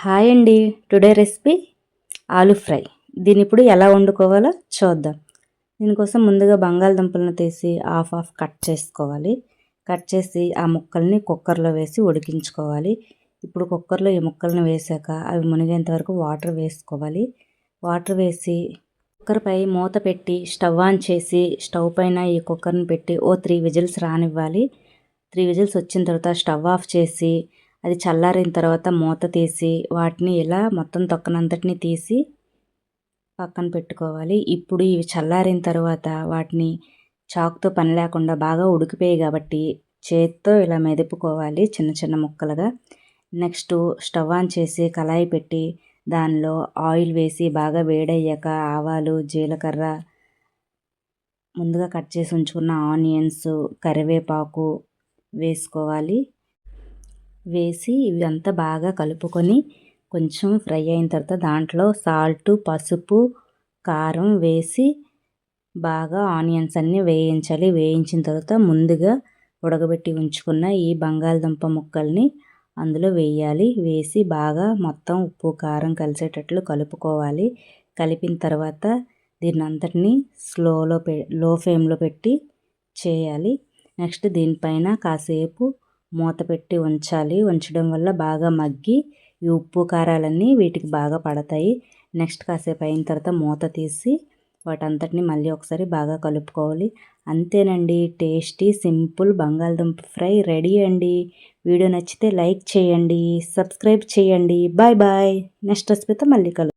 Hi అండి. Today recipe aloo fry. దీన్ని ఇప్పుడు ఎలా వండుకోవాలో చూద్దాం. దీనికోసం ముందుగా బంగాళదుంపలను తీసి హాఫ్ కట్ చేసుకోవాలి. కట్ చేసి ఆ ముక్కల్ని కుక్కర్లో వేసి ఉడికించుకోవాలి. ఇప్పుడు కుక్కర్లో ఈ ముక్కలను వేసాక అవి మునిగేంత వరకు వాటర్ వేసుకోవాలి. వాటర్ వేసి కుక్కర్పై మూత పెట్టి స్టవ్ ఆన్ చేసి స్టవ్ పైన ఈ కుక్కర్ని పెట్టి 3 విజిల్స్ రానివ్వాలి. 3 విజిల్స్ వచ్చిన తర్వాత స్టవ్ ఆఫ్ చేసి అది చల్లారిన తర్వాత మూత తీసి వాటిని ఇలా మొత్తం తొక్కనంతటిని తీసి పక్కన పెట్టుకోవాలి. ఇప్పుడు ఇవి చల్లారిన తర్వాత వాటిని చాకుతో పని లేకుండా బాగా ఉడికిపోయాయి కాబట్టి చేత్తో ఇలా మెదుపుకోవాలి చిన్న చిన్న ముక్కలుగా. నెక్స్ట్ స్టవ్ ఆన్ చేసి కళాయి పెట్టి దానిలో ఆయిల్ వేసి బాగా వేడయ్యాక ఆవాలు, జీలకర్ర, ముందుగా కట్ చేసి ఉంచుకున్న ఆనియన్స్, కరివేపాకు వేసుకోవాలి. వేసి ఇవంతా బాగా కలుపుకొని కొంచెం ఫ్రై అయిన తర్వాత దాంట్లో సాల్ట్, పసుపు, కారం వేసి బాగా ఆనియన్స్ అన్నీ వేయించాలి. వేయించిన తర్వాత ముందుగా ఉడకబెట్టి ఉంచుకున్న ఈ బంగాళదుంప ముక్కల్ని అందులో వేయాలి. వేసి బాగా మొత్తం ఉప్పు, కారం కలిసేటట్లు కలుపుకోవాలి. కలిపిన తర్వాత దీన్ని అంతటినీ లో ఫ్లేమ్లో పెట్టి చేయాలి. నెక్స్ట్ దీనిపైన కాసేపు మూత పెట్టి ఉంచాలి. ఉంచడం వల్ల బాగా మగ్గి ఈ ఉప్పు కారాలన్నీ వీటికి బాగా పడతాయి. నెక్స్ట్ కాసేపు అయిన తర్వాత మూత తీసి వాటంతటిని మళ్ళీ ఒకసారి బాగా కలుపుకోవాలి. అంతేనండి, టేస్టీ సింపుల్ బంగాళదుంప ఫ్రై రెడీ అండి. వీడియో నచ్చితే లైక్ చేయండి, సబ్స్క్రైబ్ చేయండి. Bye bye. నెక్స్ట్ రెసిపీతో మళ్ళీ కలుద్దాం.